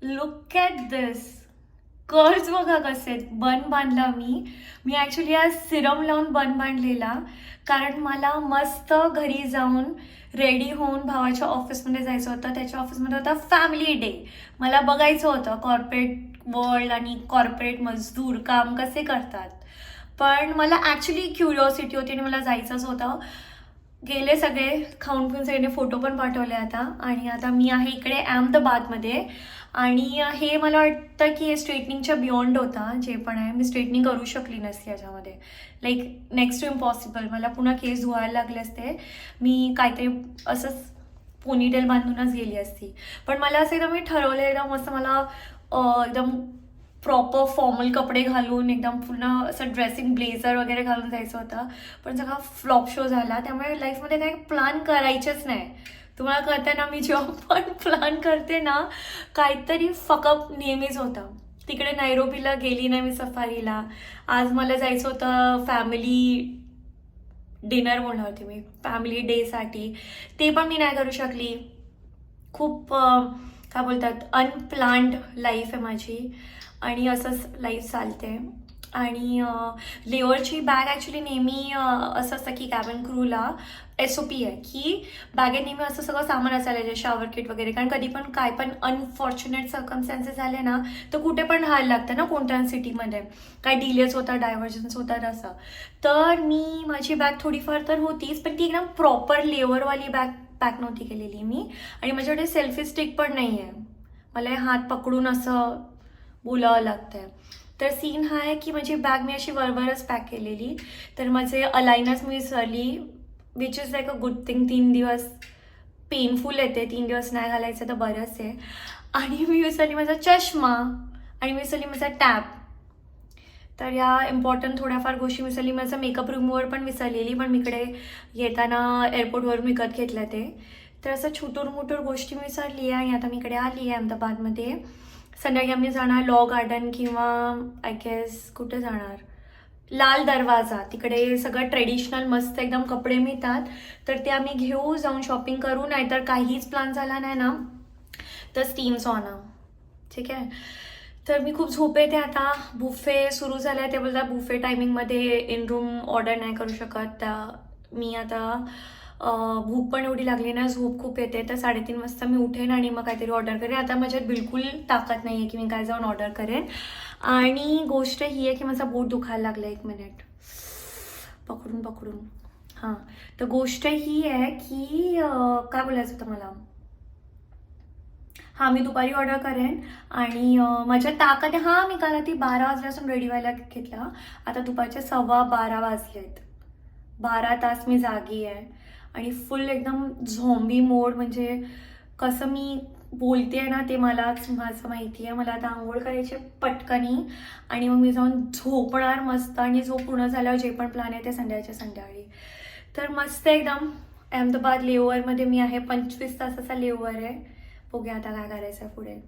Look at this. Curls बघा कसे आहेत. बन बांधला मी ॲक्च्युली आज सिरम लावून बन बांधलेला, कारण मला मस्त घरी जाऊन रेडी होऊन भावाच्या ऑफिसमध्ये जायचं होतं. त्याच्या ऑफिसमध्ये होता फॅमिली डे. मला बघायचं होतं कॉर्पोरेट वर्ल्ड आणि कॉर्पोरेट मजदूर काम कसे करतात. पण मला ॲक्च्युली क्युरिओसिटी होती आणि मला जायचंच होतं. गेले सगळे, खाऊन पिऊन सगळे, फोटो पण पाठवले आता. आणि आता मी आहे इकडे अहमदाबादमध्ये. आणि हे मला वाटतं की हे स्ट्रेटनिंगच्या बियॉन्ड होता. जे पण आहे, मी स्ट्रेटनिंग करू शकली नसती याच्यामध्ये. Like next to impossible. मला पुन्हा केस धुवायला लागले असते. मी काहीतरी असंच पोनीटेल बांधूनच गेली असती. पण मला असं एकदम मी ठरवलं एकदम मस्त मला एकदम प्रॉपर फॉर्मल कपडे घालून एकदम पूर्ण असं ड्रेसिंग ब्लेझर वगैरे घालून जायचं होतं. पण सगळा फ्लॉप शो झाला. त्यामुळे लाईफमध्ये काही प्लॅन करायचेच नाही. तुम्हाला कळतं ना, मी जेव्हा पण प्लॅन करते ना, काहीतरी फकअप नेहमीच होतं. तिकडे नैरोबीला गेली नाही मी सफारीला. आज मला जायचं होतं फॅमिली डिनर बोलणार होते मी, फॅमिली डेसाठी. ते पण मी नाही करू शकली. खूप काय बोलतात, अनप्लॅन्ड लाईफ आहे माझी. आणि असंच लाईफ चालते. आणि लेवरची बॅग ॲक्च्युली नेहमी असं असतं की कॅबिन क्रूला SOP आहे की बॅगेत नेहमी असं सगळं सामान असायला पाहिजे, शॉवर किट वगैरे. कारण कधी पण काय पण अनफॉर्च्युनेट सर्कमस्टन्सेस झाले ना, तर कुठे पण राहायला लागतं ना कोणत्या सिटीमध्ये. काय डिलेज होतात, डायव्हर्जन्स होतात असं. तर मी माझी बॅग थोडीफार तर होतीच, पण ती एकदम प्रॉपर लेवरवाली बॅग पॅक नव्हती केलेली मी. आणि माझ्याकडे सेल्फी स्टिक पण नाही आहे. मला हे हात पकडून असं बोलावं लागतं आहे. तर सीन हा आहे की माझी बॅग मी अशी वरवरच पॅक केलेली. तर माझे अलायनर्स मी विसरली, which is like a good thing. 3 दिवस पेनफुल येते, 3 दिवस नाही घालायचं तर बरंच आहे. आणि मी विसरली माझा चष्मा आणि मी विसरली माझा टॅब. तर या इम्पॉर्टंट थोड्याफार गोष्टी विसरली. माझं मेकअप रिमूव्हर पण विसरलेली, पण मी इकडे येताना एअरपोर्टवरून विकत घेतलं ते. तर असं छोटूर मोठूर गोष्टी विसरली आहे. आणि आता मी इकडे आली आहे अहमदाबादमध्ये. संध्याकाळी आम्ही जाणार लॉ गार्डन किंवा आय गेस कुठे जाणार, लाल दरवाजा. तिकडे सगळं ट्रेडिशनल मस्त एकदम कपडे मिळतात. तर ते आम्ही घेऊ, जाऊन शॉपिंग करू. नाहीतर काहीच प्लॅन झाला नाही ना, तर स्टीम सॉना. ठीक आहे. तर मी खूप झोप येते आता. बुफे सुरू झालं आहे, ते बोलतात बुफे टायमिंगमध्ये इन रूम ऑर्डर नाही करू शकत. त्या मी आता भूक पण एवढी लागली ना, झोप खूप येते. तर 3:30 वाजता मी उठेन आणि मग काहीतरी ऑर्डर करेन. आता माझ्यात बिलकुल ताकद नाही आहे की मी काय जाऊन ऑर्डर करेन. आणि गोष्ट ही आहे की माझा बोट दुखायला लागला. 1 मिनिट पकडून. हां, तर गोष्ट ही आहे की काय बोलायचं होतं मला. हां, मी दुपारी ऑर्डर करेन. आणि माझ्या ताकद आहे. हां, मी काल ती 12 वाजल्यापासून रेडी व्हायला घेतला. आता दुपारचे 12:15 वाजले आहेत. 12 तास मी जागी आहे. आणि फुल एकदम झॉम्बी मोड. म्हणजे कसं मी बोलते ना, ते मलाच माझं माहिती आहे. मला आता आंघोळ करायची पटकनी आणि मग मी जाऊन झोपणार मस्त. आणि झोप पूर्ण झाल्यावर जे पण प्लॅन आहे ते संध्याकाळच्या संध्याकाळी. तर मस्त एकदम अहमदाबाद लेओव्हरमध्ये मी आहे. 25 तासाचा लेओव्हर आहे. बघूया आता काय करायचं आहे पुढे.